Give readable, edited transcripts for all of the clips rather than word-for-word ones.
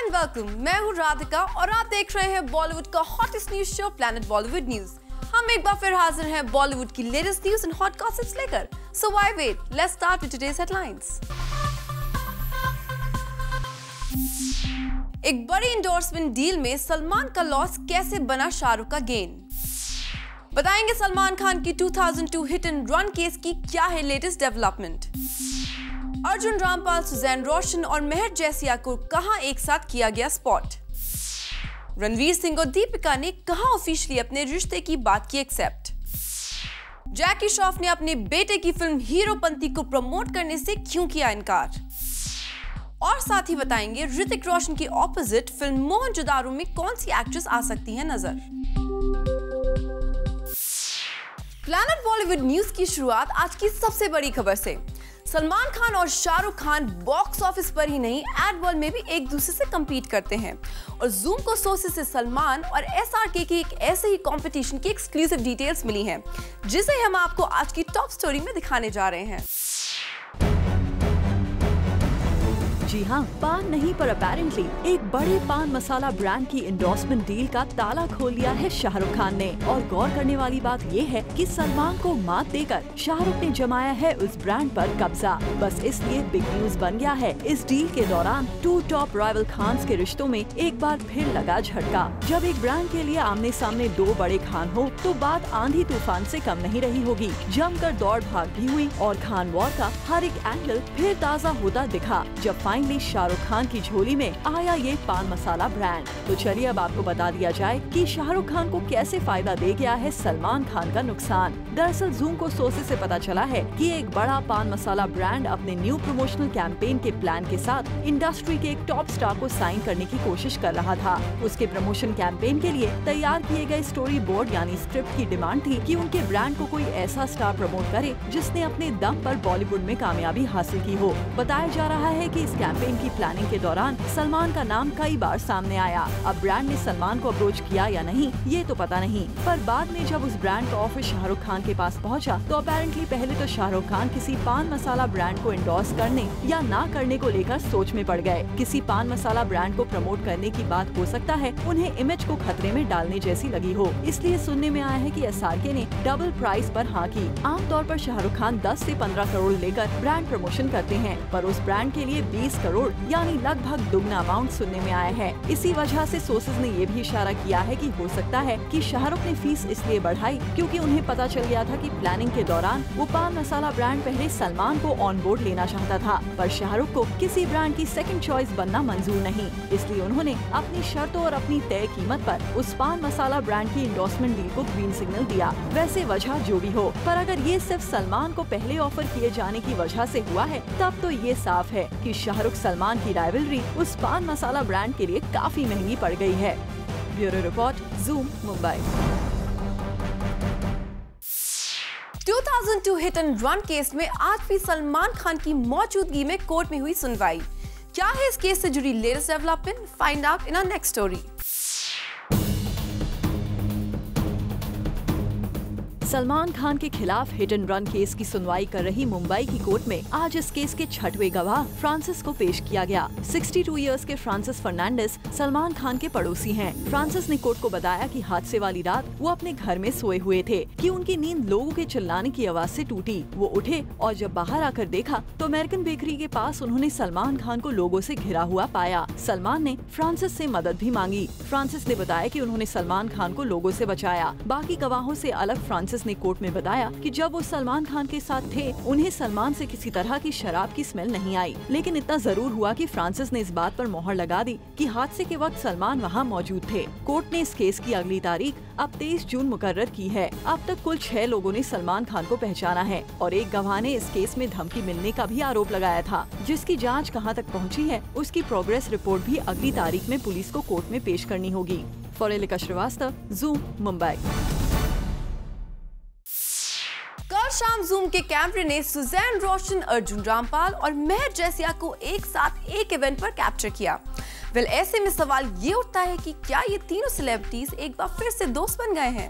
And welcome, मैं हूँ राधिका और आप देख रहे हैं बॉलीवुड का hottest news show planet Bollywood news. हम एक बार फिर हाजिर हैं बॉलीवुड की latest news and hot gossips लेकर। So why wait, let's start with today's headlines. एक बड़ी एंडोर्समेंट डील में सलमान का लॉस कैसे बना शाहरुख का गेन। बताएंगे सलमान खान की 2002 हिट एंड रन केस की क्या है लेटेस्ट डेवलपमेंट। अर्जुन रामपाल, सुजैन रोशन और मेहर जैसिया को कहां एक साथ किया गया स्पॉट। रणवीर सिंह और दीपिका ने कहां ऑफिशियली अपने रिश्ते की बात की एक्सेप्ट। जैकी श्रॉफ ने अपने बेटे की फिल्म हीरोपंती को प्रमोट करने से क्यों किया इनकार। और साथ ही बताएंगे ऋतिक रोशन की ऑपोजिट फिल्म मोहनजोदारो में कौन सी एक्ट्रेस आ सकती है नजर। प्लैनेट बॉलीवुड न्यूज की शुरुआत आज की सबसे बड़ी खबर से। सलमान खान और शाहरुख खान बॉक्स ऑफिस पर ही नहीं, एड वर्ल्ड में भी एक दूसरे से compete करते हैं और जूम को सोर्सेस से सलमान और SRK की एक ऐसे ही कंपटीशन की एक्सक्लूसिव डिटेल्स मिली हैं, जिसे हम आपको आज की टॉप स्टोरी में दिखाने जा रहे हैं। जी हाँ, पान नहीं पर अपेरेंटली एक बड़े पान मसाला ब्रांड की एंडोर्समेंट डील का ताला खोल लिया है शाहरुख खान ने। और गौर करने वाली बात ये है कि सलमान को मात देकर शाहरुख ने जमाया है उस ब्रांड पर कब्जा। बस इसलिए बिग न्यूज बन गया है। इस डील के दौरान टू टॉप राइवल खान्स के रिश्तों में एक बार फिर लगा झटका। जब एक ब्रांड के लिए आमने सामने दो बड़े खान हो तो बात आंधी तूफान से कम नहीं रही होगी। जमकर दौड़ भाग भी हुई और खान वॉर का हर एक एंगल फिर ताज़ा होता दिखा जब फाइनली शाहरुख खान की झोली में आया ये पान मसाला ब्रांड। तो चलिए अब आपको बता दिया जाए कि शाहरुख खान को कैसे फायदा दे गया है सलमान खान का नुकसान। दरअसल जूम को सोर्सेज से पता चला है कि एक बड़ा पान मसाला ब्रांड अपने न्यू प्रमोशनल कैंपेन के प्लान के साथ इंडस्ट्री के एक टॉप स्टार को साइन करने की कोशिश कर रहा था। उसके प्रमोशन कैंपेन के लिए तैयार किए गए स्टोरी बोर्ड यानी स्क्रिप्ट की डिमांड थी कि उनके ब्रांड को कोई ऐसा स्टार प्रमोट करे जिसने अपने दम पर बॉलीवुड में कामयाबी हासिल की हो। बताया जा रहा है कि इस कैंपेन की प्लानिंग के दौरान सलमान का नाम कई बार सामने आया। अब ब्रांड ने सलमान को अप्रोच किया या नहीं ये तो पता नहीं, पर बाद में जब उस ब्रांड का ऑफर शाहरुख खान के पास पहुंचा तो अपेरेंटली पहले तो शाहरुख खान किसी पान मसाला ब्रांड को एंडोर्स करने या ना करने को लेकर सोच में पड़ गए। किसी पान मसाला ब्रांड को प्रमोट करने की बात हो सकता है उन्हें इमेज को खतरे में डालने जैसी लगी हो, इसलिए सुनने में आया है कि SRK ने डबल प्राइस पर हाँ की। आमतौर पर शाहरुख खान 10 से 15 करोड़ लेकर ब्रांड प्रमोशन करते हैं, पर उस ब्रांड के लिए 20 करोड़ यानी लगभग दुगना अमाउंट सुनने में आया है। इसी वजह से सोर्सेज ने ये भी इशारा किया है कि हो सकता है कि शाहरुख ने फीस इसलिए बढ़ाई क्योंकि उन्हें पता चल गया था कि प्लानिंग के दौरान वो पान मसाला ब्रांड पहले सलमान को ऑन बोर्ड लेना चाहता था, पर शाहरुख को किसी ब्रांड की सेकंड चॉइस बनना मंजूर नहीं। इसलिए उन्होंने अपनी शर्तों और अपनी तय कीमत पर उस पान मसाला ब्रांड की एंडोर्समेंट डील को ग्रीन सिग्नल दिया। वैसे वजह जो भी हो, पर अगर ये सिर्फ सलमान को पहले ऑफर किए जाने की वजह से हुआ है तब तो ये साफ है कि शाहरुख सलमान की राइवलरी उस पान मसाला ब्रांड के लिए काफी महंगी पड़ गई है। Bureau report, zoom, Mumbai. 2002 hit and run case में आज भी सलमान खान की मौजूदगी में कोर्ट में हुई सुनवाई। क्या है इस केस से जुड़ी latest development? Find out in our next story. Salman Khan के खिलाफ हिट एंड रन केस की सुनवाई कर रही मुंबई की कोर्ट में आज इस केस के 6वें गवाह फ्रांसिस को पेश किया गया। 62 इयर्स के फ्रांसिस फर्नांडिस सलमान खान के पड़ोसी हैं। फ्रांसिस ने कोर्ट को बताया कि हादसे वाली रात वो अपने घर में सोए हुए थे कि उनकी नींद लोगों के चिल्लाने की आवाज से टूटी। वो उठे और जब बाहर आकर देखा तो अमेरिकन बेकरी के पास उन्होंने सलमान खान को लोगों से घिरा हुआ पाया। सलमान ने फ्रांसिस से मदद भी मांगी। फ्रांसिस ने बताया कि उन्होंने सलमान खान को लोगों से बचाया। बाकी गवाहों से अलग फ्रांसिस ने कोर्ट में बताया कि जब वो सलमान खान के साथ थे उन्हें सलमान से किसी तरह की शराब की स्मेल नहीं आई, लेकिन इतना जरूर हुआ कि फ्रांसिस ने इस बात पर मोहर लगा दी कि हादसे के वक्त सलमान वहां मौजूद थे। कोर्ट ने इस केस की अगली तारीख अब 23 जून मुकर्रर की है। अब तक कुल 6 लोगों ने सलमान खान को पहचाना है और एक गवाह ने इस केस में धमकी मिलने का भी आरोप लगाया था, जिसकी जाँच कहाँ तक पहुँची है उसकी प्रोग्रेस रिपोर्ट भी अगली तारीख में पुलिस को कोर्ट में पेश करनी होगी। फॉरेलिका श्रीवास्तव, जूम, मुंबई। कल शाम जूम के कैमरे ने सुजैन रोशन, अर्जुन रामपाल और मेहर जैसिया को एक साथ एक इवेंट पर कैप्चर किया। वेल, ऐसे में सवाल ये उठता है कि क्या ये तीनों सेलिब्रिटीज एक बार फिर से दोस्त बन गए हैं?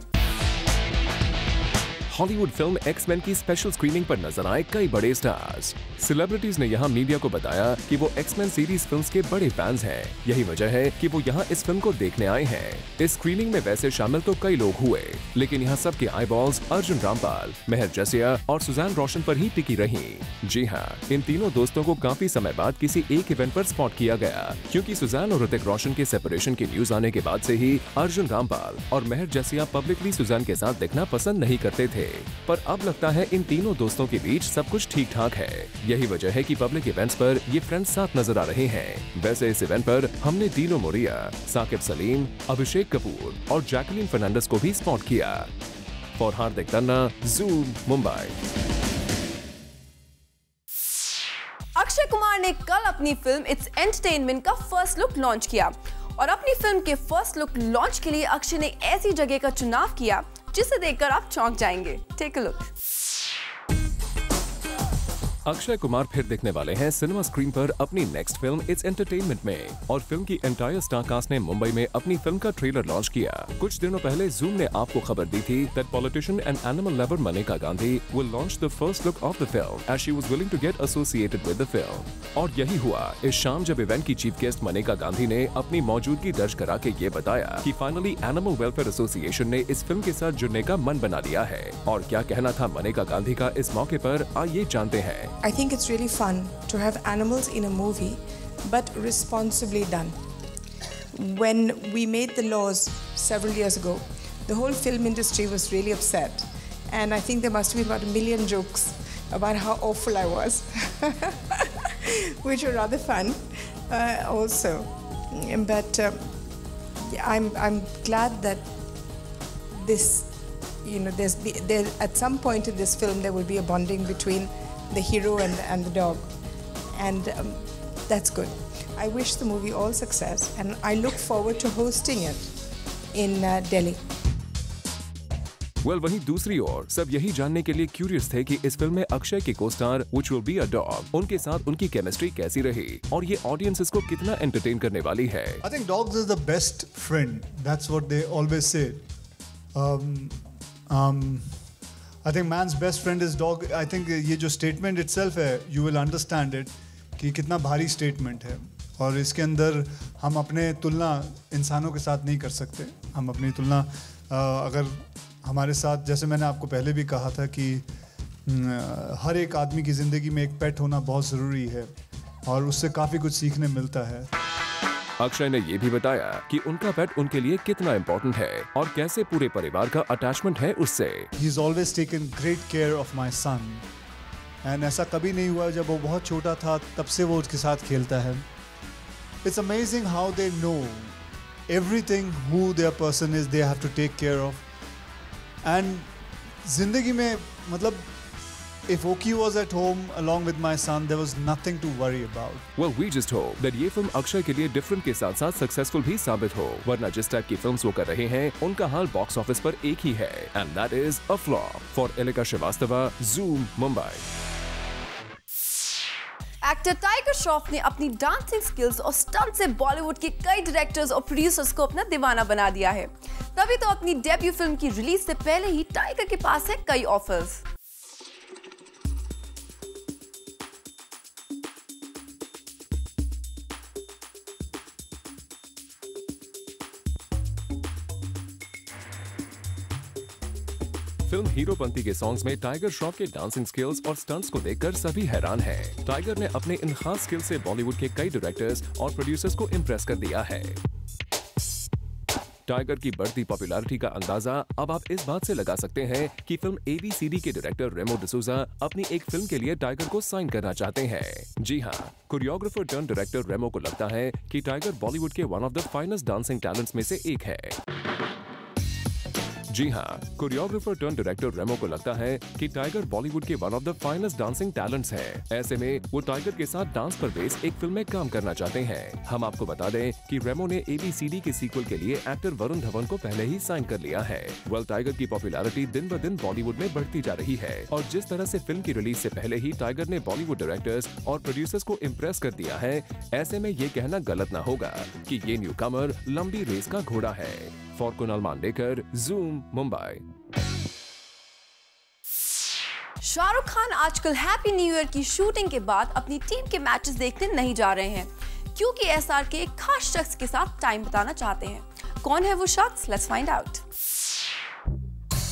हॉलीवुड फिल्म एक्समैन की स्पेशल स्क्रीनिंग पर नजर आए कई बड़े स्टार्स। सेलिब्रिटीज ने यहाँ मीडिया को बताया कि वो एक्समैन सीरीज फिल्म्स के बड़े फैंस हैं। यही वजह है कि वो यहाँ इस फिल्म को देखने आए हैं। इस स्क्रीनिंग में वैसे शामिल तो कई लोग हुए, लेकिन यहाँ सबके आईबॉल्स अर्जुन रामपाल, मेहर जसिया और सुजैन रोशन पर ही टिकी रही। जी हाँ, इन तीनों दोस्तों को काफी समय बाद किसी एक इवेंट पर स्पॉट किया गया, क्योंकि सुजैन और ऋतिक रोशन के सेपरेशन की न्यूज आने के बाद से ही अर्जुन रामपाल और मेहर जसिया पब्लिकली सुजैन के साथ दिखना पसंद नहीं करते थे। पर अब लगता है इन तीनों दोस्तों के बीच सब कुछ ठीक ठाक है। यही वजह है कि पब्लिक इवेंट्स पर ये फ्रेंड्स साथ नजर आ रहे हैं। वैसे इस इवेंट पर हमने दीनो मोरिया, साकिब सलीम, अभिषेक कपूर और जैकलीन फर्नांडिस को भी स्पॉट किया। For Hardik Tanna, zoom, Mumbai. Akshay Kumar ने कल अपनी फिल्म इट्स एंटरटेनमेंट का फर्स्ट लुक लॉन्च किया और अपनी फिल्म के फर्स्ट लुक लॉन्च के लिए अक्षय ने ऐसी जगह का चुनाव किया जिसे देखकर आप चौंक जाएंगे। Take a look. Akshay Kumar फिर दिखने वाले हैं सिनेमा स्क्रीन पर अपनी नेक्स्ट फिल्म इट्स एंटरटेनमेंट में, और फिल्म की एंटायर स्टार कास्ट ने मुंबई में अपनी फिल्म का ट्रेलर लॉन्च किया। कुछ दिनों पहले जूम ने आपको खबर दी थी that politician and animal lover Maneka Gandhi will launch the first look of the film as she was willing to get associated with the film. और यही हुआ इस शाम, जब इवेंट की चीफ गेस्ट मनेका गांधी ने अपनी मौजूदगी दर्ज करा के ये बताया कि फाइनली एनिमल वेलफेयर एसोसिएशन ने इस फिल्म के साथ जुड़ने का मन बना लिया है। और क्या कहना था मनेका गांधी का इस मौके पर, आइए जानते हैं। I think it's really fun to have animals in a movie, but responsibly done. When we made the laws several years ago, the whole film industry was really upset, and I think there must have been about 1 million jokes about how awful I was, which were rather fun also. But I'm glad that this, there at some point in this film there will be a bonding between the hero and the dog, and that's good. I wish the movie all success, and I look forward to hosting it in Delhi. Well, वहीं दूसरी ओर सब यही जानने के लिए curious थे कि इस फिल्म में अक्षय के को star which will be a dog, उनके साथ उनकी केमिस्ट्री कैसी रही और ये ऑडियंसेस को कितना एंटरटेन करने वाली है। I think dogs is the best friend. That's what they always say. I think man's best friend is dog. I think ये जो statement itself है, you will understand it कि कितना भारी statement है, और इसके अंदर हम अपने तुलना इंसानों के साथ नहीं कर सकते। हम अपनी तुलना अगर हमारे साथ, जैसे मैंने आपको पहले भी कहा था कि हर एक आदमी की ज़िंदगी में एक पेट होना बहुत ज़रूरी है और उससे काफ़ी कुछ सीखने मिलता है। अक्षय ने ये भी बताया कि उनका पेट उनके लिए कितना इम्पोर्टेंट है और कैसे पूरे परिवार का अटैचमेंट है उससे। He's always taken great care of my son, and ऐसा कभी नहीं हुआ जब वो बहुत छोटा था तब से वो उसके साथ खेलता है। It's amazing how they know everything who their person is they have to take care of, and जिंदगी में मतलब if Oki was at home along with my son, there was nothing to worry about. Well, we just hope that ये film Akshay के लिए different के साथ साथ successful भी साबित हो, वरना जिस टाइप की फिल्म्स वो कर रहे हैं उनका हाल बॉक्स ऑफिस पर एक ही है, and that is a flop. For Elika Srivastava, Zoom, Mumbai. Actor tiger Shroff ने अपनी डांसिंग स्किल्स और स्टंट से बॉलीवुड के कई डायरेक्टर्स और प्रोड्यूसर्स को अपना दीवाना बना दिया है। तभी तो अपनी डेब्यू फिल्म की रिलीज से पहले ही टाइगर के पास है कई ऑफर्स। फिल्म हीरोपंती के सॉन्ग्स में टाइगर श्रॉफ के डांसिंग स्किल्स और स्टंट्स को देखकर सभी हैरान हैं। टाइगर ने अपने इन खास स्किल्स से बॉलीवुड के कई डायरेक्टर्स और प्रोड्यूसर्स को इम्प्रेस कर दिया है। टाइगर की बढ़ती पॉपुलैरिटी का अंदाजा अब आप इस बात से लगा सकते हैं कि फिल्म ABCD के डायरेक्टर रेमो डिसूजा अपनी एक फिल्म के लिए टाइगर को साइन करना चाहते हैं। जी हाँ, कोरियोग्राफर टर्न डायरेक्टर रेमो को लगता है कि टाइगर बॉलीवुड के one of the finest dancing talents में से एक है। जी हाँ, कोरियोग्राफर टर्न डायरेक्टर रेमो को लगता है कि टाइगर बॉलीवुड के one of the finest dancing talents है। ऐसे में वो टाइगर के साथ डांस पर बेस एक फिल्म में काम करना चाहते हैं। हम आपको बता दें कि रेमो ने ABCD के सीक्वल के लिए एक्टर वरुण धवन को पहले ही साइन कर लिया है। वेल, टाइगर की पॉपुलैरिटी दिन ब दिन बॉलीवुड में बढ़ती जा रही है और जिस तरह से फिल्म की रिलीज से पहले ही टाइगर ने बॉलीवुड डायरेक्टर्स और प्रोड्यूसर्स को इम्प्रेस कर दिया है, ऐसे में ये कहना गलत न होगा कि ये न्यू कमर लंबी रेस का घोड़ा है। For Kunal Mandekar, Zoom, Mumbai. Shahrukh Khan आजकल हैप्पी न्यू ईयर की शूटिंग के बाद अपनी टीम के मैचेस देखने नहीं जा रहे हैं, क्योंकि एसआर के एक खास शख्स के साथ टाइम बिताना चाहते हैं। कौन है वो शख्स? Let's find out.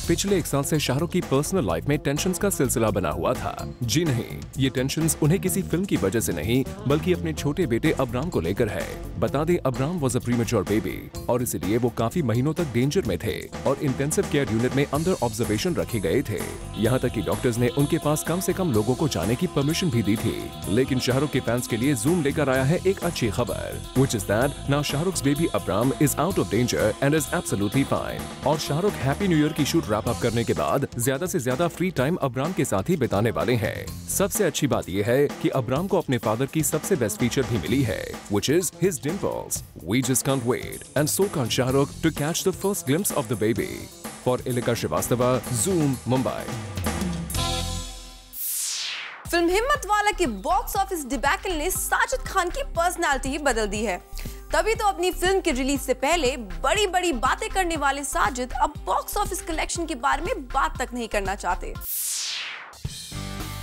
पिछले 1 साल से शाहरुख की पर्सनल लाइफ में टेंशन्स का सिलसिला बना हुआ था। जी नहीं, ये टेंशन्स उन्हें किसी फिल्म की वजह से नहीं, बल्कि अपने छोटे बेटे अब्राम को लेकर है। बता दें, Abram was a premature baby और इसलिए वो काफी महीनों तक डेंजर में थे और इंटेंसिव केयर यूनिट में अंडर ऑब्जर्वेशन रखे गए थे। यहाँ तक कि डॉक्टर्स ने उनके पास कम से कम लोगों को जाने की परमिशन भी दी थी। लेकिन शाहरुख के फैंस के लिए जूम लेकर आया है एक अच्छी खबर, which is that now Shahrukh's baby AbRam is out of danger and is absolutely fine। और शाहरुख हैप्पी न्यू ईयर की शूट रैप अप करने के बाद ज्यादा से ज्यादा फ्री टाइम अब्राम के साथ ही बिताने वाले हैं। सबसे अच्छी बात यह है कि अब्राम को अपने फादर की सबसे बेस्ट फीचर भी मिली है, which is his dimples। We just can't wait, and so can't Shahrukh, to catch the first glimpse of the baby। For Ilika Srivastava, Zoom, Mumbai। Film हिम्मत वाला के बॉक्स ऑफिस डिबैकल ने साजिद खान की personality ही बदल दी है। तभी तो अपनी फिल्म के रिलीज से पहले बड़ी बड़ी बातें करने वाले साजिद अब बॉक्स ऑफिस कलेक्शन के बारे में बात तक नहीं करना चाहते।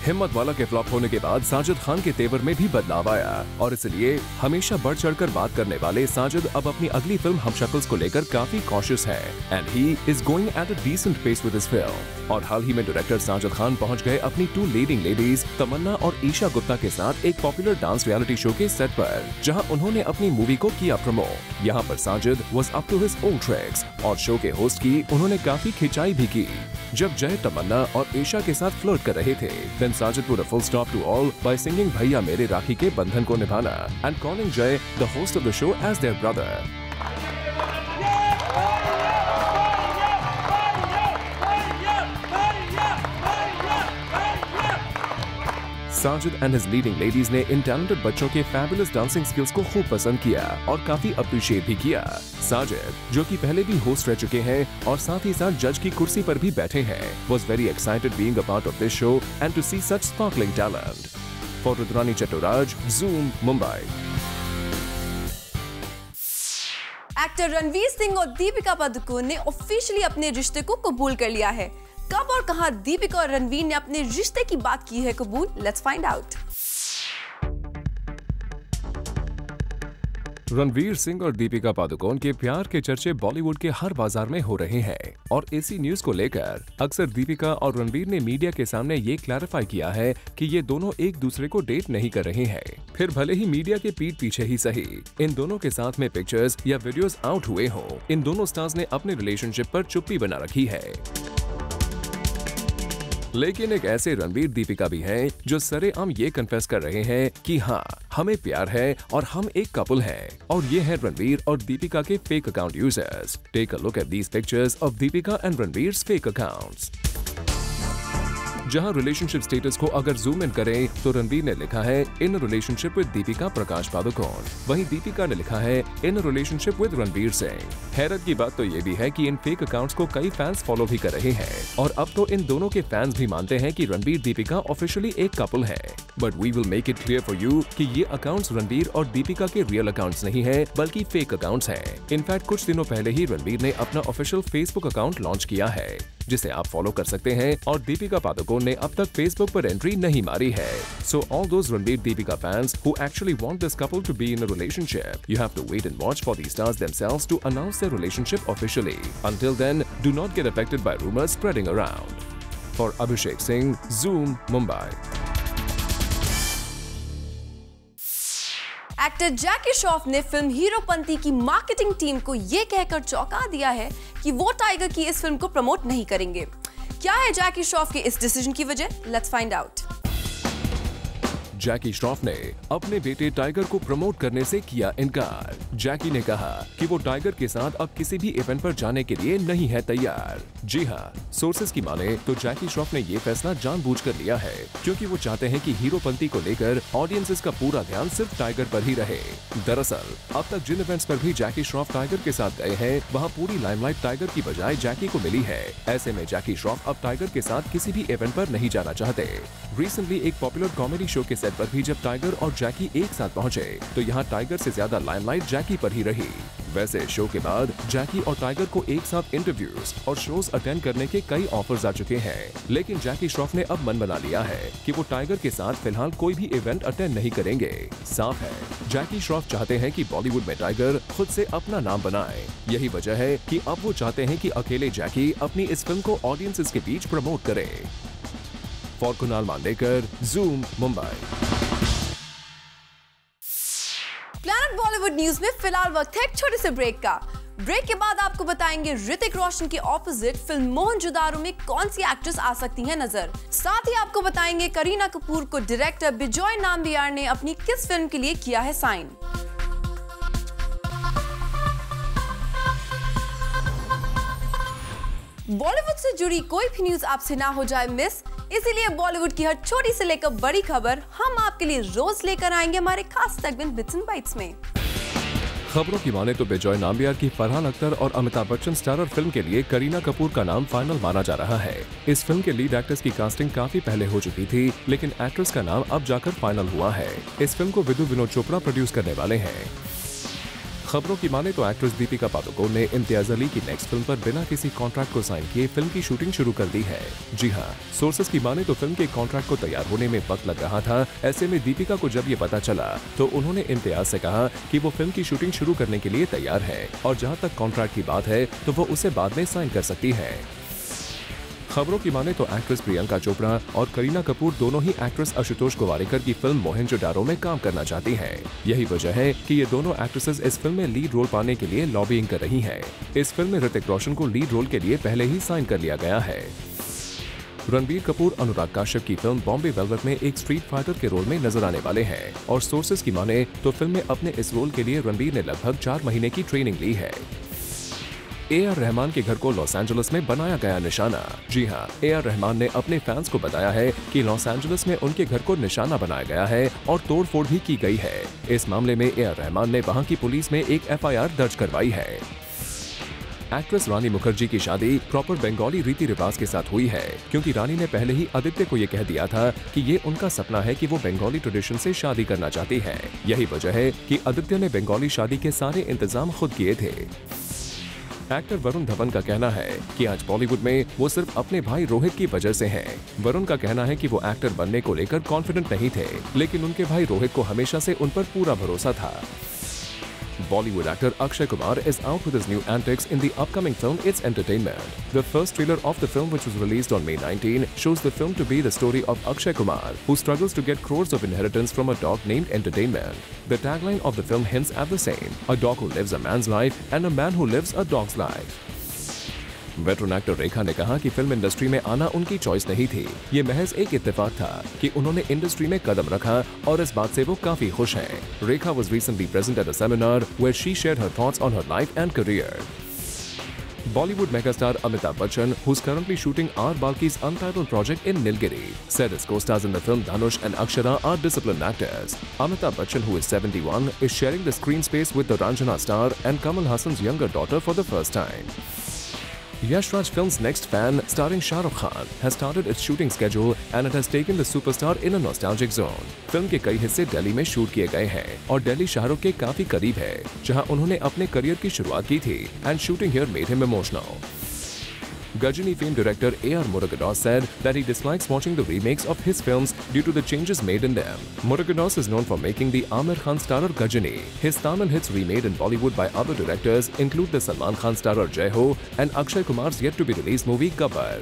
हिम्मत वाला के फ्लॉप होने के बाद साजिद खान के तेवर में भी बदलाव आया और इसलिए हमेशा बढ़ चढ़कर बात करने वाले साजिद अब अपनी अगली फिल्म हमशक्ल्स को लेकर काफी कॉशियस है and he is going at a decent pace with his film. और हाल ही में डायरेक्टर साजिद खान पहुंच गए अपनी 2 लीडिंग लेडीज तमन्ना और ईशा गुप्ता के साथ एक पॉपुलर डांस रियलिटी शो के सेट पर, जहां उन्होंने अपनी मूवी को किया प्रमोट। यहां पर Sajid was up to his own tricks और शो के होस्ट की उन्होंने काफी खिंचाई भी की। जब जय तमन्ना और ईशा के साथ फ्लर्ट कर रहे थे, then Sajid put a full stop to all by singing भैया मेरे राखी के बंधन को निभाना and calling Jay, the host of the show, as their brother। Sajid and his leading ladies ने इन टैलेंटेड बच्चों के फैबुलस डांसिंग स्किल्स को खूब पसंद किया और काफी अप्रिशिएट भी किया। साजिद, जो कि पहले भी होस्ट रह चुके हैं और साथ ही साथ जज की कुर्सी पर भी बैठे हैं, was very excited being a part of this show and to see such sparkling talent। For Rudrani Chattoraj, Zoom, Mumbai। Actor Ranveer Singh और दीपिका पादुकोण ने ऑफिशियली अपने रिश्ते को कबूल कर लिया है। कब और कहां दीपिका और रणवीर ने अपने रिश्ते की बात की है कबूल? Let's find out. Ranveer Singh और दीपिका पादुकोण के प्यार के चर्चे बॉलीवुड के हर बाजार में हो रहे हैं और इसी न्यूज को लेकर अक्सर दीपिका और रणवीर ने मीडिया के सामने ये क्लैरिफाई किया है कि ये दोनों एक दूसरे को डेट नहीं कर रहे हैं। फिर भले ही मीडिया के पीठ पीछे ही सही इन दोनों के साथ में पिक्चर्स या वीडियोस आउट हुए हों, इन दोनों स्टार्स ने अपने रिलेशनशिप पर चुप्पी बना रखी है। लेकिन एक ऐसे रणवीर दीपिका भी हैं जो सरेआम ये कन्फेस कर रहे हैं कि हाँ, हमें प्यार है और हम एक कपल हैं। और ये है रणवीर और दीपिका के fake account users. Take a look at these pictures of Deepika and Ranveer's fake accounts. जहां रिलेशनशिप स्टेटस को अगर जूम इन करें तो रणवीर ने लिखा है in relationship with Deepika Prakash Padukone, वहीं दीपिका ने लिखा है in relationship with Ranveer Singh. हैरत की बात तो ये भी है कि इन फेक अकाउंट्स को कई फैंस फॉलो भी कर रहे हैं और अब तो इन दोनों के फैंस भी मानते हैं कि रणवीर दीपिका ऑफिशियली एक कपल है। But we will make it clear for you कि ये अकाउंट्स रणवीर और दीपिका के रियल अकाउंट्स नहीं है, बल्कि फेक अकाउंट्स हैं। इनफैक्ट कुछ दिनों पहले ही रणवीर ने अपना ऑफिशियल फेसबुक अकाउंट लॉन्च किया है, जिसे आप फॉलो कर सकते हैं और दीपिका पादुकोण ने अब तक फेसबुक पर एंट्री नहीं मारी है। So all those Ranveer Deepika fans who actually want this couple to be in a relationship, you have to wait and watch for these stars themselves to announce their relationship officially. Until then, do not get affected by rumors spreading around। For Abhishek Singh, Zoom, Mumbai। Actor Jackie Shroff ने film Heropanti की marketing team को ये कहकर चौंका दिया है कि वो टाइगर की इस फिल्म को प्रमोट नहीं करेंगे। क्या है जैकी श्रॉफ के इस डिसीजन की वजह? Let's find out. Jackie Shroff ने अपने बेटे टाइगर को प्रमोट करने से किया इनकार। जैकी ने कहा कि वो टाइगर के साथ अब किसी भी इवेंट पर जाने के लिए नहीं है तैयार। जी हाँ, सोर्सेज की माने तो जैकी श्रॉफ ने ये फैसला जानबूझकर लिया है क्योंकि वो चाहते हैं कि हीरोपंती को लेकर ऑडियंसेस का पूरा ध्यान सिर्फ टाइगर पर ही रहे। दरअसल अब तक जिन इवेंट्स पर भी जैकी श्रॉफ टाइगर के साथ गए हैं, वहाँ पूरी लाइमलाइट टाइगर की बजाय जैकी को मिली है। ऐसे में जैकी श्रॉफ अब टाइगर के साथ किसी भी इवेंट पर नहीं जाना चाहते। रिसेंटली एक पॉपुलर कॉमेडी शो के सेट पर भी जब टाइगर और जैकी एक साथ पहुंचे तो यहाँ टाइगर से ज्यादा लाइमलाइट जैकी पर ही रही। वैसे शो के बाद जैकी और टाइगर को एक साथ इंटरव्यूज और शोज अटेंड करने के कई ऑफर्स आ चुके हैं, लेकिन जैकी श्रॉफ ने अब मन बना लिया है कि वो टाइगर के साथ फिलहाल कोई भी इवेंट अटेंड नहीं करेंगे। साफ है, जैकी श्रॉफ चाहते हैं कि बॉलीवुड में टाइगर खुद से अपना नाम बनाए। यही वजह है कि अब वो चाहते हैं कि अकेले जैकी अपनी इस फिल्म को ऑडियंसेस के बीच प्रमोट करे। For Kunal Mandekar, zoom, Mumbai. Planet Bollywood news में फिलहाल वक्त है एक छोटे से ब्रेक का। ब्रेक के बाद आपको बताएंगे ऋतिक रोशन के ऑपोजिट फिल्म मोहनजोदारो में कौन सी एक्ट्रेस आ सकती है नजर। साथ ही आपको बताएंगे करीना कपूर को डायरेक्टर बिजॉय नाम्बियार ने अपनी किस फिल्म के लिए किया है साइन। बॉलीवुड से जुड़ी कोई भी न्यूज आपसे ना हो जाए मिस, इसीलिए बॉलीवुड की हर छोटी से लेकर बड़ी खबर हम आपके लिए रोज लेकर आएंगे हमारे खास सेगमेंट बिट्स एंड बाइट्स में। खबरों की माने तो बिजॉय नाम्बियार की फरहान अख्तर और अमिताभ बच्चन स्टारर फिल्म के लिए करीना कपूर का नाम फाइनल माना जा रहा है। इस फिल्म के लीड एक्ट्रेस की कास्टिंग काफी पहले हो चुकी थी, लेकिन एक्ट्रेस का नाम अब जाकर फाइनल हुआ है। इस फिल्म को विनोद चोपड़ा प्रोड्यूस करने वाले हैं। खबरों की माने तो एक्ट्रेस दीपिका पादुकोण ने इम्तियाज अली की नेक्स्ट फिल्म पर बिना किसी कॉन्ट्रैक्ट को साइन किए फिल्म की शूटिंग शुरू कर दी है। जी हां, सोर्सेस की माने तो फिल्म के कॉन्ट्रैक्ट को तैयार होने में वक्त लग रहा था। ऐसे में दीपिका को जब ये पता चला तो उन्होंने इम्तियाज से कहा कि वो फिल्म की शूटिंग शुरू करने के लिए तैयार है और जहां तक कॉन्ट्रैक्ट की बात है तो वो उसे बाद में साइन कर सकती है। खबरों की माने तो एक्ट्रेस प्रियंका चोपड़ा और करीना कपूर दोनों ही एक्ट्रेस आशुतोष गोवारिकर की फिल्म मोहनजोदारो में काम करना चाहती हैं। यही वजह है कि ये दोनों एक्ट्रेसेस इस फिल्म में लीड रोल पाने के लिए लॉबिंग कर रही हैं। इस फिल्म में ऋतिक रोशन को लीड रोल के लिए पहले ही साइन कर लिया गया है। रणबीर कपूर अनुराग कश्यप की फिल्म बॉम्बे वेलवेट में एक स्ट्रीट फाइटर के रोल में नजर आने वाले हैं और सोर्सेज की माने तो फिल्म में अपने इस रोल के लिए रणबीर ने लगभग 4 महीने की ट्रेनिंग ली है। ए.आर. रहमान के घर को लॉस एंजलिस में बनाया गया निशाना। जी हां, ए.आर. रहमान ने अपने फैंस को बताया है कि लॉस एंजलिस में उनके घर को निशाना बनाया गया है और तोड़फोड़ भी की गई है। इस मामले में ए.आर. रहमान ने वहां की पुलिस में एक एफआईआर दर्ज करवाई है। एक्ट्रेस रानी मुखर्जी की शादी प्रॉपर बंगाली रीति रिवाज के साथ हुई है, क्योंकि रानी ने पहले ही आदित्य को ये कह दिया था कि ये उनका सपना है कि वो बंगाली ट्रेडिशन से शादी करना चाहती है। यही वजह है कि आदित्य ने बंगाली शादी के सारे इंतजाम खुद किए थे। एक्टर वरुण धवन का कहना है कि आज बॉलीवुड में वो सिर्फ अपने भाई रोहित की वजह से हैं। वरुण का कहना है कि वो एक्टर बनने को लेकर कॉन्फिडेंट नहीं थे, लेकिन उनके भाई रोहित को हमेशा से उन पर पूरा भरोसा था। Bollywood actor Akshay Kumar is out with his new antics in the upcoming film It's Entertainment. The first trailer of the film, which was released on May 19, shows the film to be the story of Akshay Kumar, who struggles to get crores of inheritance from a dog named Entertainment. The tagline of the film hints at the same: a dog who lives a man's life and a man who lives a dog's life. Veteran actor Rekha ने कहा कि film industry में आना उनकी choice नहीं थी, ये महज एक इत्तेफाक था कि उन्होंने इंडस्ट्री में कदम रखा और इस बात से वो काफी खुश हैं। Rekha was recently present at a seminar where she shared her thoughts on her life and career. Bollywood megastar Amitabh Bachchan, who's currently shooting R. Balki's untitled project in Nilgiri, said his co-stars in the film Dhanush and Akshara are disciplined actors. Amitabh Bachchan, who is 71, is sharing the screen space with the Ranjana star and Kamal Hassan's younger daughter for the first time. Yash Raj Films' next fan, starring Shah Rukh Khan, has started its shooting schedule and it has taken the superstar in a nostalgic zone. Film के कई हिस्से दिल्ली में shoot किए गए हैं और दिल्ली शाहरुख के काफी करीब है, जहां उन्होंने अपने करियर की शुरुआत की थी, and shooting here made him emotional. Gajini fame director A.R. Murugadoss said that he dislikes watching the remakes of his films due to the changes made in them. Murugadoss is known for making the Aamir Khan starrer Gajini. His Tamil hits remade in Bollywood by other directors include the Salman Khan starrer Jai Ho and Akshay Kumar's yet-to-be-released movie Gabbar.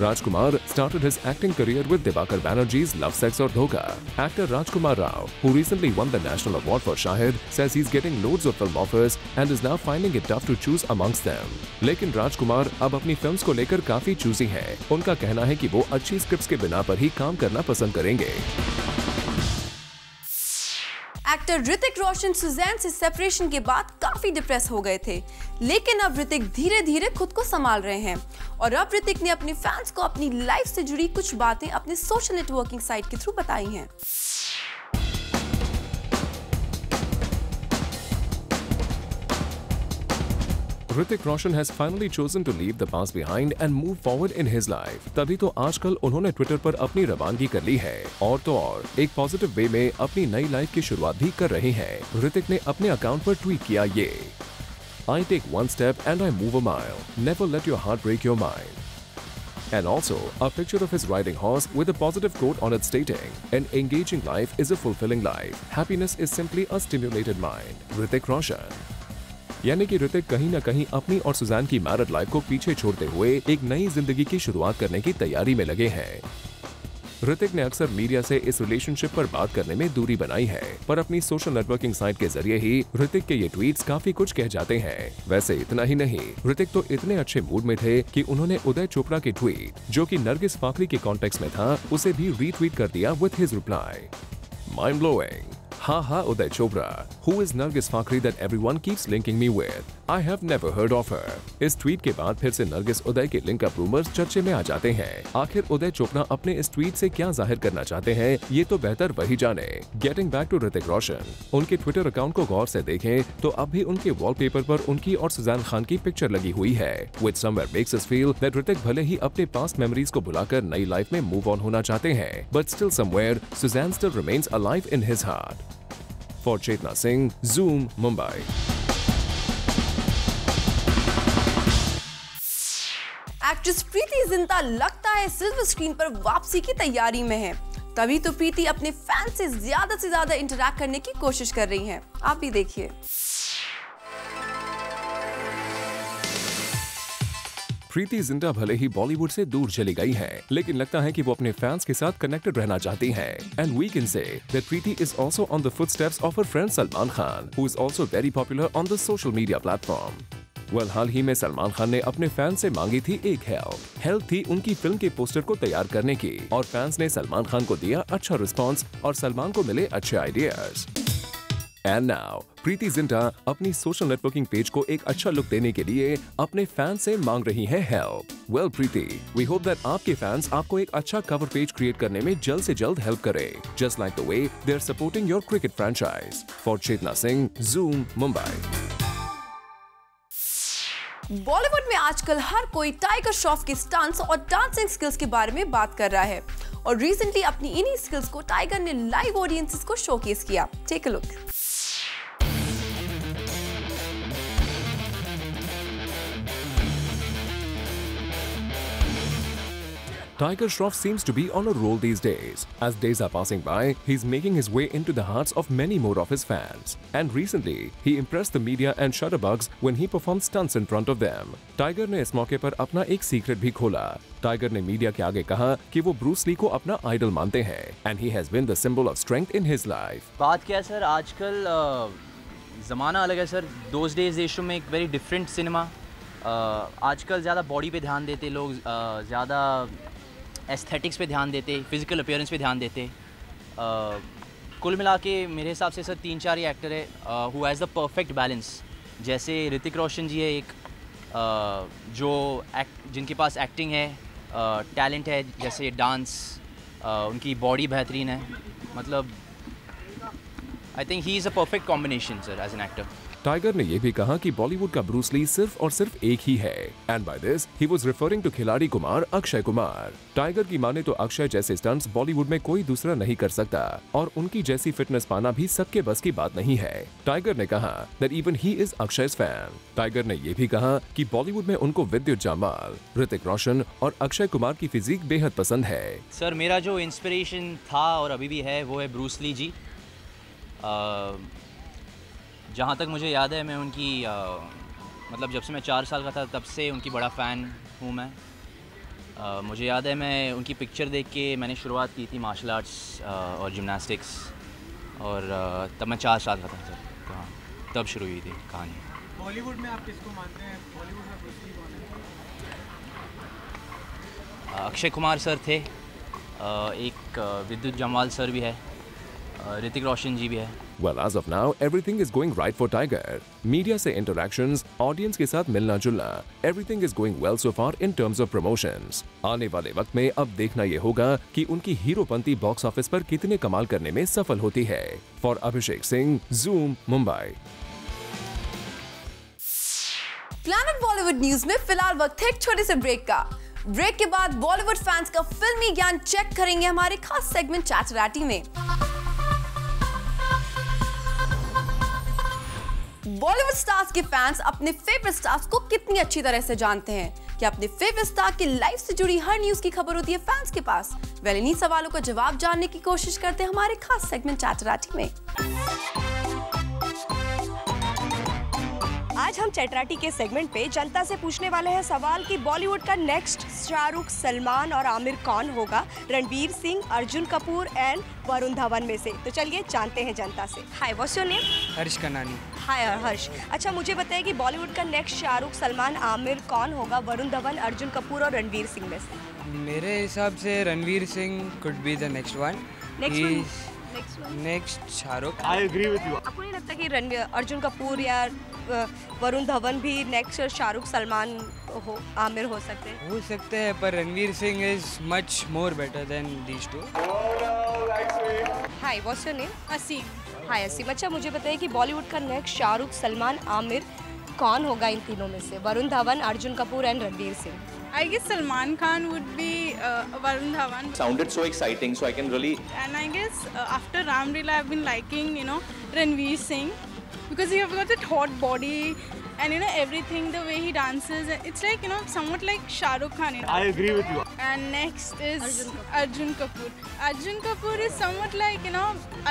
Rajkumar started his acting career with Diwakar Banerjee's Love, Sex और धोखा. Actor Rajkumar Rao, who recently won the National Award for Shahid, says he's getting loads of film offers and is now finding it tough to choose amongst them. लेकिन राजकुमार अब अपनी films को लेकर काफी choosy हैं। उनका कहना है कि वो अच्छी स्क्रिप्ट्स के बिना पर ही काम करना पसंद करेंगे। एक्टर ऋतिक रोशन सुजैन से सेपरेशन के बाद काफी डिप्रेस हो गए थे, लेकिन अब ऋतिक धीरे धीरे खुद को संभाल रहे हैं और अब ऋतिक ने अपने फैंस को अपनी लाइफ से जुड़ी कुछ बातें अपने सोशल नेटवर्किंग साइट के थ्रू बताई हैं। Hrithik Roshan has finally chosen to leave the past behind and move forward in his life। तभी तो आजकल उन्होंने ट्विटर पर अपनी रवानगी कर ली है और तो और एक पॉजिटिव वे में अपनी नई लाइफ की शुरुआत भी कर रहे हैं। ऋतिक ने अपने अकाउंट पर ट्वीट किया ये, I take one step and I move a mile. Never let your heart break your mind. And also a picture of his riding horse with a positive quote on it stating, an engaging life is a fulfilling life. Happiness is simply a stimulated mind. Hrithik Roshan. यानी कि ऋतिक कहीं न कहीं अपनी और Suzanne की married life को पीछे छोड़ते हुए एक नई जिंदगी की शुरुआत करने की तैयारी में लगे हैं। ऋतिक ने अक्सर मीडिया से इस रिलेशनशिप पर बात करने में दूरी बनाई है, पर अपनी सोशल नेटवर्किंग साइट के जरिए ही ऋतिक के ये ट्वीट्स काफी कुछ कह जाते हैं। वैसे इतना ही नहीं, ऋतिक तो इतने अच्छे मूड में थे कि उन्होंने उदय चोपड़ा के ट्वीट, जो कि नरगिस फाकरी के कॉन्टेक्स्ट में था, उसे भी रीट्वीट कर दिया with his reply. Mind blowing. Ha Uday Chopra, who is Nargis Fakhri that everyone keeps linking me with? I have never heard of her. इस ट्वीट के बाद फिर से नरगिस उदय के लिंक अप रूमर्स चर्चे में आ जाते हैं। आखिर उदय चोपड़ा अपने इस ट्वीट से क्या जाहिर करना चाहते हैं, ये तो बेहतर वही जाने। Getting back to Hrithik Roshan, उनके ट्विटर अकाउंट को गौर से देखें तो अब भी उनके वॉलपेपर पर उनकी और सुजैन खान की पिक्चर लगी हुई है, which somewhere makes us feel that Hrithik भले ही अपने पास्ट मेमोरीज को भुलाकर नई लाइफ में मूव ऑन होना चाहते हैं, but still somewhere Suzanne still remains alive in his heart. For Chetna Singh, Zoom, Mumbai. Actress Preity Zinta लगता है सिल्वर स्क्रीन पर वापसी की तैयारी में है। तभी तो प्रीति अपने फैन से ज्यादा इंटरैक्ट करने की कोशिश कर रही हैं। आप भी देखिए। प्रीति जिंटा भले ही बॉलीवुड से दूर चली गई है, लेकिन लगता है कि वो अपने फैंस के साथ कनेक्टेड रहना चाहती हैं। And we can say that Preity is also on the footsteps of her friend Salman Khan, who is also very popular on the social media platform. Well, हाल ही में सलमान खान ने अपने फैंस से मांगी थी एक हेल्प थी उनकी फिल्म के पोस्टर को तैयार करने की, और फैंस ने सलमान खान को दिया अच्छा रिस्पॉन्स और सलमान को मिले अच्छे ideas. And now Preity Zinta अपनी सोशल नेटवर्किंग पेज को एक अच्छा लुक देने के लिए अपने फैंस से मांग रही हैं help. Well Preeti, we hope that आपके फैंस आपको एक अच्छा कवर पेज क्रिएट करने में जल्द से जल्द हेल्प करें, just like the way they are supporting your cricket franchise. For Chetna Singh, Zoom, Mumbai. Bollywood में आजकल हर कोई टाइगर श्रॉफ के स्टंट्स और डांसिंग स्किल्स के बारे में बात कर रहा है, और रिसेंटली अपनी इन्हीं स्किल्स को टाइगर ने लाइव ऑडियंसेस को शोकेस किया। Take a look. Tiger Shroff seems to be on a roll these days. As days are passing by, he's making his way into the hearts of many more of his fans. And recently, he impressed the media and shutterbugs when he performed stunts in front of them. Tiger ने इस मौके पर अपना एक secret भी खोला। Tiger ने media के आगे कहा कि वो ब्रूस ली को अपना आइडल मानते हैं, and he has been the symbol of strength in his life. बात क्या है सर, आजकल ज़माना अलग है sir. those days they used to make very different cinema. आजकल ज़्यादा बॉडी पे ध्यान देते लोग, ज़्यादा एस्थेटिक्स पे ध्यान देते, फिजिकल अपीयरेंस पे ध्यान देते। कुल मिला के मेरे हिसाब से सर 3-4 ही एक्टर है who has the perfect balance. जैसे ऋतिक रोशन जी है एक, जिनके पास एक्टिंग है, टैलेंट है, जैसे डांस, उनकी बॉडी बेहतरीन है। मतलब I think he is a perfect combination sir as an actor. Tiger ने यह भी कहा कि बॉलीवुड का ब्रूस ली सिर्फ और सिर्फ एक ही है, and by this he was referring to खिलाड़ी कुमार अक्षय कुमार। टाइगर की माने तो अक्षय जैसे स्टंट्स बॉलीवुड में कोई दूसरा नहीं कर सकता, और उनकी जैसी फिटनेस पाना भी सबके बस की बात नहीं है। टाइगर ने कहा that even he is Akshay's fan. Tiger ने यह भी कहा कि बॉलीवुड में उनको विद्युत जामवाल, ऋतिक रोशन और अक्षय कुमार की फिजिक बेहद पसंद है। सर मेरा जो इंस्पिरेशन था और अभी भी है वो है ब्रूस ली जी। जहाँ तक मुझे याद है मैं उनकी मतलब जब से मैं 4 साल का था तब से उनकी बड़ा फ़ैन हूँ मैं। मुझे याद है मैं उनकी पिक्चर देख के मैंने शुरुआत की थी मार्शल आर्ट्स और जिम्नास्टिक्स, और तब मैं 4 साल का था सर, तो हाँ तब शुरू हुई थी कहानी। बॉलीवुड में आप किसको मानते हैं? बॉलीवुड में ब्रूस ली कौन है? अक्षय कुमार सर थे, एक विद्युत जामवाल सर भी है, ऋतिक रोशन जी भी है। Well, as of now, everything is going right for Tiger. Media से interactions, audience के साथ मिलना जुलना, everything is going well so far in terms of promotions. आने वाले वक्त में अब देखना ये होगा कि उनकी हीरोपंती बॉक्स ऑफिस पर कितने कमाल करने में सफल होती है। For Abhishek Singh, Zoom, Mumbai. Planet Bollywood news में फिलहाल वक्त है एक छोटे से ब्रेक का। ब्रेक के बाद बॉलीवुड फैंस का फिल्मी ज्ञान चेक करेंगे हमारे खास सेगमेंट चैटराटी में। बॉलीवुड स्टार्स के फैंस अपने फेवरेट स्टार्स को कितनी अच्छी तरह से जानते हैं? क्या अपने फेवरेट स्टार की लाइफ से जुड़ी हर न्यूज की खबर होती है फैंस के पास? वेल, इन्हीं सवालों का जवाब जानने की कोशिश करते हैं हमारे खास सेगमेंट चैटराटी में। आज हम चैटराटी के सेगमेंट पे जनता से पूछने वाले हैं सवाल कि बॉलीवुड का नेक्स्ट शाहरुख, सलमान और आमिर कौन होगा? रणवीर सिंह, अर्जुन कपूर एंड वरुण धवन में से। तो चलिए जानते हैं जनता से। हाय, व्हाट्स योर नेम? हर्ष कनानी। हाय हर्ष। अच्छा, मुझे बताइए कि बॉलीवुड का नेक्स्ट शाहरुख, सलमान, आमिर कौन होगा? वरुण धवन, अर्जुन कपूर और रणवीर सिंह में से। मेरे हिसाब से Ranveer Singh could be the next one. Next Shahrukh. I agree with you. आपको नहीं लगता कि अर्जुन कपूर या वरुण धवन भी नेक्स्ट शाहरुख, सलमान आमिर हो सकते हैं? हो सकते हैं, पर Ranveer Singh is much more better than these two. Hi, what's your name? Aseem. Hi Aseem. अच्छा, मुझे बताइए कि बॉलीवुड का नेक्स्ट शाहरुख, सलमान, आमिर कौन होगा इन तीनों में से? Varun Dhawan, Arjun Kapoor and Ranveer Singh. I guess Salman Khan would be Varun Dhawan. Sounded so exciting, so I can really. And I guess after Ram Leela, I've been liking, Ranveer Singh, because he have got that hot body and everything, the way he dances. It's like somewhat like Shah Rukh Khan. I agree with you. And next is Arjun Kapoor. Arjun Kapoor is somewhat like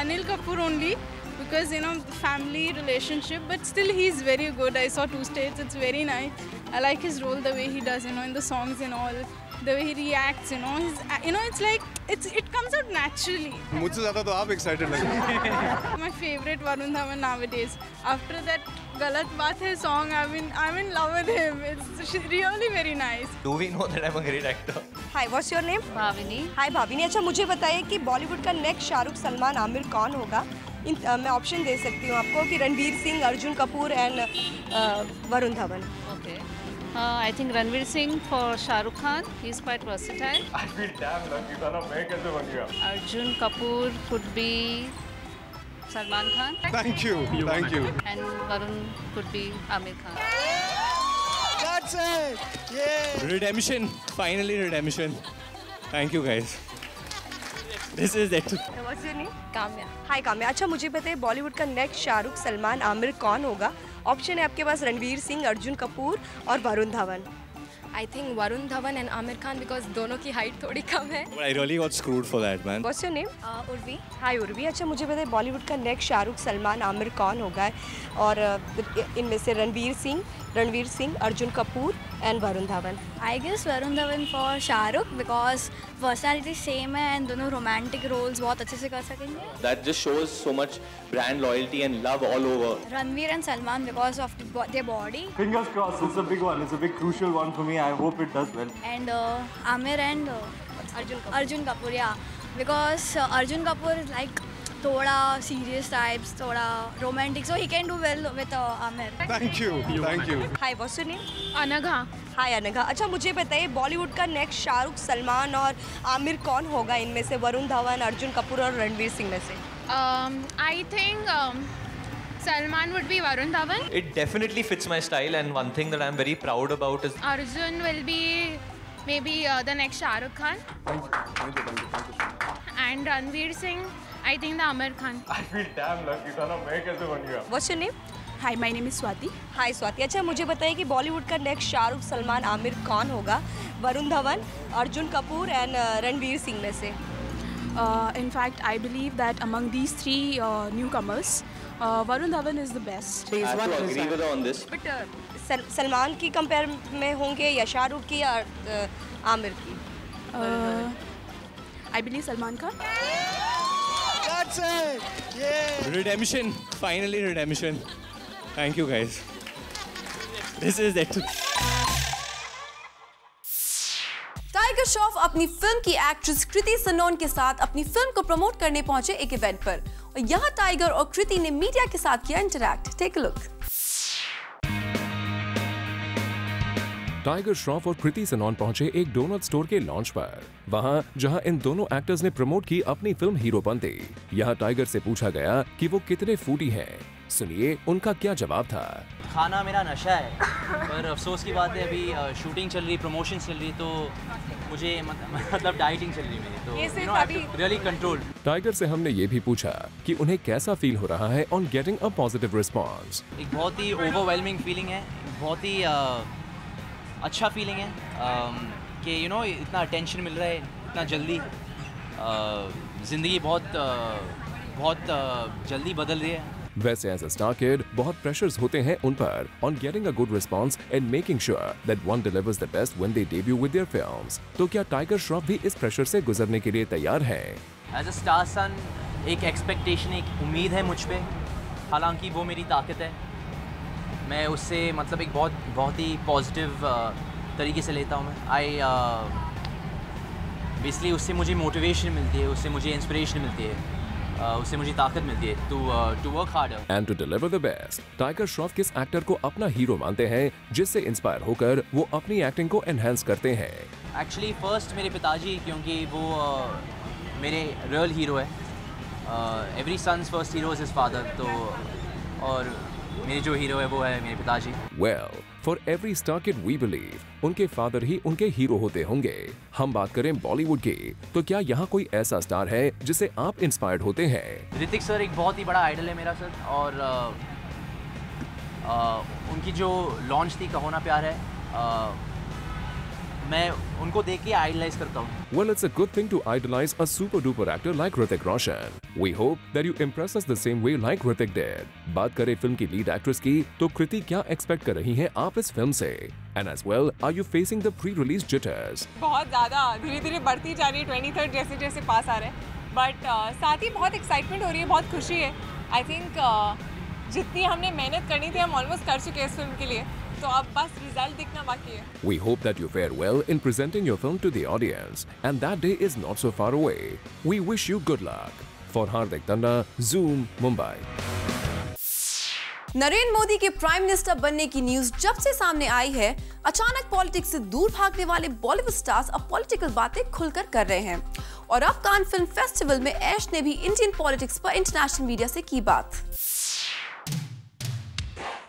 Anil Kapoor only. Because the family relationship, but still he's very good. I saw 2 states. It's very nice. I like his role, the way he does, in the songs and all, the way he reacts. It's like it comes out naturally. मुझसे ज़्यादा तो आप excited लग रहे हैं। My favorite Varun Dhawan nowadays. After that Galat Baat Hai song, I'm in love with him. It's really very nice. Do we know that I'm a great actor? Hi, what's your name? Bhavini. Hi Bhavini. अच्छा, मुझे बताइए कि बॉलीवुड का next Shahrukh, Salman, Aamir कौन होगा? मैं option दे सकती हूँ आपको कि Ranveer Singh, Arjun Kapoor and Varun Dhawan. Okay. I think Ranveer Singh for Shah Rukh Khan. He's quite versatile. I feel damn lucky था ना, मैं कैसे बन गया? Arjun Kapoor could be Salman Khan. Thank you. Thank you. And Varun could be Amir Khan. That's it. Yeah. Redemption. Finally, redemption. Thank you, guys. This is it. What's your name? Kamya. हाय काम्या। अच्छा, मुझे बताइए बॉलीवुड का next Shahrukh, Salman, Aamir कौन होगा? Option है आपके पास रणवीर सिंह, अर्जुन कपूर और Varun Dhawan. I think Varun Dhawan and Amir Khan because दोनों की हाइट थोड़ी कम है। But I really got screwed for that, man. What's your name? Urvi. हाय उर्वी। अच्छा, मुझे बताइए बॉलीवुड का नेक्स्ट शाहरुख, सलमान, आमिर कौन होगा? और इनमें से Ranveer Singh, Arjun Kapoor and Varun Dhawan. I guess Varun Dhawan for Shahrukh because personality same है and दोनों romantic roles बहुत अच्छे से कर सकेंगे। That just shows so much brand loyalty and love all over. Ranveer and Salman because of their body Fingers crossed. It's a big one. It's a big crucial one for me. I hope it does well. and Amir and Arjun Kapoor, yeah, because Arjun Kapoor is like थोड़ा serious types, थोड़ा romantic, so he can do well with Amir. Thank you. Thank you. Hi, what's your name? Anagha. हाय अनघा। अच्छा, मुझे बताइए बॉलीवुड का next Shahrukh, Salman और आमिर कौन होगा इनमें से? वरुण धवन, अर्जुन कपूर और रणवीर सिंह में से। I think Salman would be Varun Dhawan. It definitely fits my style, and one thing that I'm very proud about is Arjun will be maybe the next Shah Rukh Khan. Thank you. And Ranveer Singh, I think the Amir Khan. I feel damn lucky था ना, मैं कैसे बन गया? What's your name? Hi, my name is Swati. हाय स्वाति। अच्छा, मुझे बताइए कि बॉलीवुड का नेक्स्ट शाहरुख, सलमान, आमिर कौन होगा? वरुण धवन, अर्जुन कपूर एंड रणवीर सिंह में से। In fact, I believe that among these 3 newcomers, Varun Dhawan is the best. I have to agree with her on this. But Salman की कंपेयर में होंगे या शाहरुख की या आमिर की? I believe Salman Khan. That's it. Yeah. Redemption. Finally, redemption. Thank you, guys. This is it. Tiger Shroff अपनी film की actress कृति सनोन के साथ अपनी फिल्म को प्रमोट करने पहुंचे एक इवेंट पर, और यहाँ टाइगर और कृति ने मीडिया के साथ किया interact. Take a look. Tiger Shroff और कृति सनोन पहुंचे एक डोनट स्टोर के लॉन्च पर। वहां जहां इन दोनों एक्टर्स ने प्रमोट की अपनी फिल्म हीरोपंती। यहां टाइगर से पूछा गया कि वो कितने फूडी हैं। सुनिए उनका क्या जवाब था। खाना मेरा नशा है, पर अफसोस की बात है अभी शूटिंग चल रही, प्रमोशन चल रही, तो मुझे मतलब डाइटिंग चल रही मेरी, तो रियली कंट्रोल। टाइगर से हमने ये भी पूछा कि उन्हें कैसा फील हो रहा है on getting a positive response. एक बहुत ही ओवरवेलमिंग फीलिंग है, बहुत ही अच्छा फीलिंग है कि इतना अटेंशन मिल रहा है इतना जल्दी। ज़िंदगी बहुत जल्दी बदल रही है। वैसे एज अ स्टार किड बहुत प्रेशर्स होते हैं उन पर on getting a good response and making sure that one delivers the best when they debut with their films. तो क्या टाइगर श्रॉफ भी इस प्रेशर से गुजरने के लिए तैयार है? एज अ स्टार सन एक एक्सपेक्टेशन, एक उम्मीद है मुझ पे, हालांकि वो मेरी ताकत है। मैं उससे मतलब एक बहुत ही पॉजिटिव तरीके से लेता हूँ मैं। बेसिकली उससे मुझे मोटिवेशन मिलती है, उससे मुझे इंस्पिरेशन मिलती है, उससे मुझे ताकत मिलती है to work harder and to deliver the best. Tiger Shroff किस एक्टर को अपना हीरो मानते हैं जिससे इंस्पायर होकर वो अपनी एक्टिंग को एनहांस करते हैं? एक्चुअली फर्स्ट मेरे पिताजी, क्योंकि वो मेरे रियल हीरो है। Every son's first hero is his father, तो और मेरे जो हीरो है वो है मेरे पिताजी। Well, for every star kid we believe उनके फादर ही उनके हीरो होते होंगे। हम बात करें बॉलीवुड की, तो क्या यहाँ कोई ऐसा स्टार है जिससे आप इंस्पायर्ड होते हैं? ऋतिक सर एक बहुत ही बड़ा आइडल है मेरा सर, और उनकी जो लॉन्च थी कहो ना प्यार है, मैं उनको देख के आइडलाइज करता हूँ। Well, it's a good thing to idolize a super duper actor like Hrithik Roshan. We hope that you impress us the same way like Hrithik did. बात करें फिल्म की लीड एक्ट्रेस की, तो कृति क्या एक्सपेक्ट कर रही हैं आप इस फिल्म से? And as well, are you facing the pre-release jitters? बहुत ज़्यादा धीरे-धीरे बढ़ती जा रही है, 23rd जैसे पास आ रहे हैं, बट साथ ही बहुत एक्साइटमेंट हो रही है, बहुत खुशी है। आई थिंक जितनी हमने मेहनत करनी थी हम ऑलमोस्ट कर चुके हैं इस फिल्म के लिए, तो अब बस रिजल्ट दिखना बाकी है। We hope that you fare well in presenting your film to the audience, and that day is not so far away. We wish you good luck. For Hardik Tanda, Zoom, Mumbai. Narendra Modi के prime minister बनने की news जब से सामने आई है, अचानक politics से दूर भागने वाले बॉलीवुड स्टार्स अब पॉलिटिकल बातें खुलकर कर रहे हैं। और अब कान फिल्म फेस्टिवल में ऐश ने भी इंडियन पॉलिटिक्स पर इंटरनेशनल मीडिया से की बात।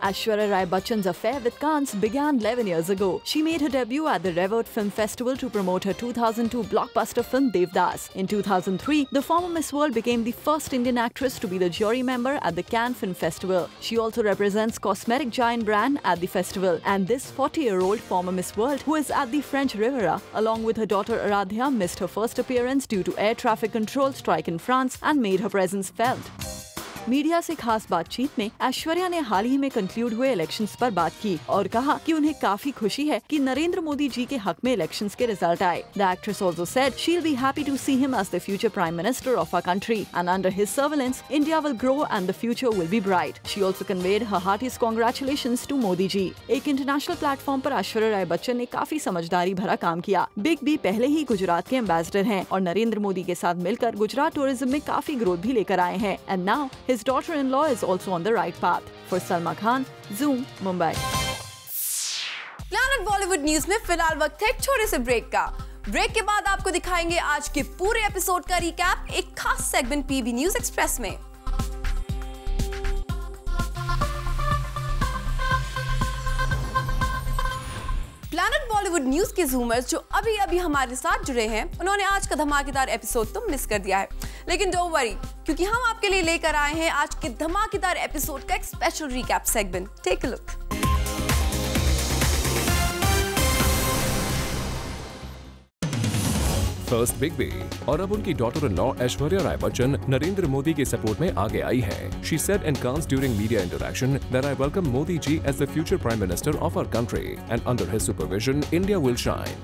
Aishwarya Rai Bachchan's affair with Cannes began 11 years ago. She made her debut at the Revolt Film Festival to promote her 2002 blockbuster film Devdas. In 2003, the former Miss World became the first Indian actress to be the jury member at the Cannes Film Festival. She also represents cosmetic giant brand at the festival. And this 40-year-old former Miss World, who is at the French Riviera, along with her daughter Aradhya, missed her first appearance due to air traffic control strike in France and made her presence felt. Media से खास बातचीत में ऐश्वर्या ने हाल ही में conclude हुए elections पर बात की और कहा कि उन्हें काफी खुशी है कि नरेंद्र मोदी जी के हक में इलेक्शंस के रिजल्ट आए। The actress also said she will be happy to see him as the future prime minister of our country and under his surveillance India will grow and the future will be bright. She also conveyed her heartiest congratulations to Modi ji. एक international platform पर ऐश्वर्या राय बच्चन ने काफी समझदारी भरा काम किया। Big B पहले ही गुजरात के एम्बेसडर हैं और नरेंद्र मोदी के साथ मिलकर गुजरात टूरिज्म में काफी ग्रोथ भी लेकर आए हैं। And now his daughter-in-law is also on the right path. For Salma Khan, Zoom, Mumbai. Planet Bollywood news में फिलहाल वक्त है एक छोटे से ब्रेक का। ब्रेक के बाद आपको दिखाएंगे आज के पूरे एपिसोड का रिकैप एक खास सेगमेंट पीबी न्यूज एक्सप्रेस में। प्लैनेट बॉलीवुड न्यूज के जूमर्स जो अभी हमारे साथ जुड़े हैं, उन्होंने आज का धमाकेदार एपिसोड तो मिस कर दिया है, लेकिन डोंट वरी, क्योंकि हम आपके लिए लेकर आए हैं आज के धमाकेदार एपिसोड का एक special recap segment. Take a look. First big B और अब उनकी daughter in law Aishwarya Rai Bachchan Narendra Modi के सपोर्ट में आगे आई है। She said in Cannes during media interaction that I welcome Modi ji as the future prime minister of our country and under his supervision India will shine.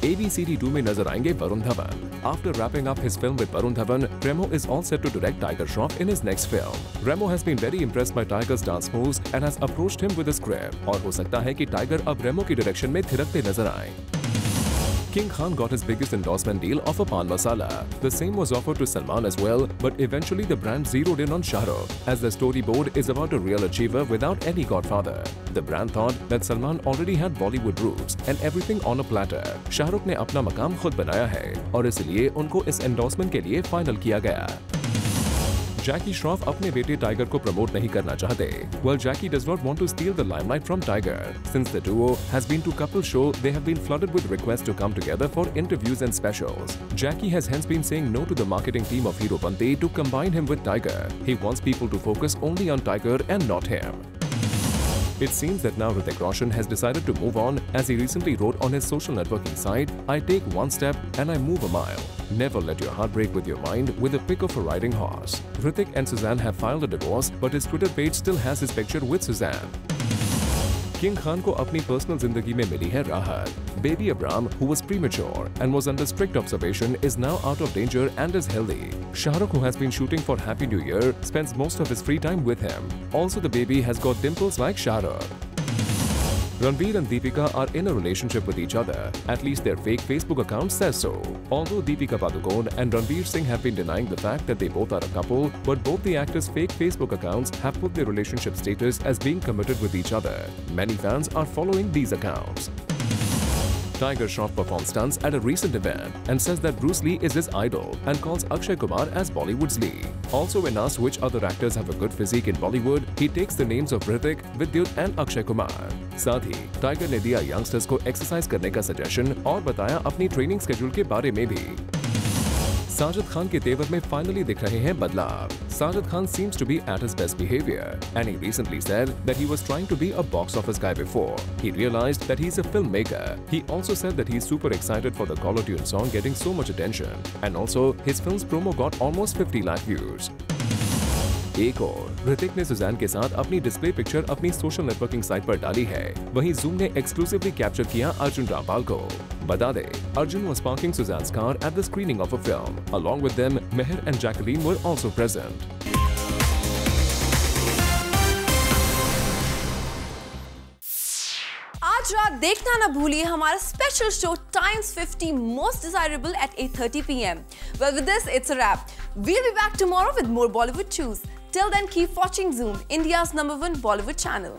ABCD2 में नजर आएंगे Varun Dhawan. After wrapping up his film with Varun Dhawan, Remo is all set to direct Tiger Shroff in his next film. Remo has been very impressed by Tiger's dance moves and has approached him with a script. और हो सकता है कि Tiger अब Remo की direction में थिरकते नजर आए। King Khan got his biggest endorsement deal of a Pan Masala. The same was offered to Salman as well, but eventually the brand zeroed in on Shah Rukh, as the storyboard is about a real achiever without any godfather. The brand thought that Salman already had Bollywood roots and everything on a platter. Shah Rukh ने अपना मकाम खुद बनाया है और इसलिए उनको इस endorsement के लिए फाइनल किया गया। जैकी श्रॉफ अपने बेटे टाइगर को प्रमोट नहीं करना चाहते. Well, Jackie does not want to steal the limelight from Tiger. Since the duo has been to couple show, they have been flooded with requests to come together for interviews and specials. Jackie has hence been saying no to the marketing team of Heropanti to combine him with Tiger. He wants people to focus only on Tiger and not him. It seems that now Hrithik Roshan has decided to move on, as he recently wrote on his social networking site, "I take one step and I move a mile. Never let your heart break with your mind with a pic of a riding horse." Hrithik and Suzanne have filed a divorce, but his Twitter page still has his picture with Suzanne. King Khan को अपनी personal जिंदगी में मिली है राहत. Baby Abram, who was premature and was under strict observation, is now out of danger and is healthy. Shah Rukh, who has been shooting for Happy New Year, spends most of his free time with him. Also, the baby has got dimples like Shah Rukh. Ranveer and Deepika are in a relationship with each other. At least their fake Facebook account says so. Although Deepika Padukone and Ranveer Singh have been denying the fact that they both are a couple, but both the actors' fake Facebook accounts have put their relationship status as being committed with each other. Many fans are following these accounts. Tiger Shroff performed stunts at a recent event and says that Bruce Lee is his idol and calls Akshay Kumar as Bollywood's Lee. Also, when asked which other actors have a good physique in Bollywood, he takes the names of Hrithik, Vidyut and Akshay Kumar. साथ ही tiger ने दिया youngsters को exercise करने का suggestion और बताया अपनी training schedule के बारे में भी. साजिद खान के तेवर में फाइनली दिख रहे हैं बदलाव. Sajid Khan seems to be at his best behavior, and he recently said that he was trying to be a box office guy before. He realized that he's a filmmaker. He also said that he's super excited for the Caller Tune song getting so much attention, and also his film's promo got almost 50 lakh views. एक और ऋतिक ने Suzanne के साथ अपनी display picture अपनी social networking site पर डाली है. वहीं जूम ने एक्सक्लूसिवली कैप्चर किया अर्जुन रामपाल को. बता दें, Arjun was parking Suzanne's car at the screening of a film. Along with them, Meher and Jacqueline were also present. आज रात देखना ना भूलिए हमारा special show Times 50 Most Desirable at 8:30 p.m. Well, with this, it's a wrap. We'll be back tomorrow with more Bollywood Choose. Till then, keep watching Zoom, India's #1 Bollywood channel.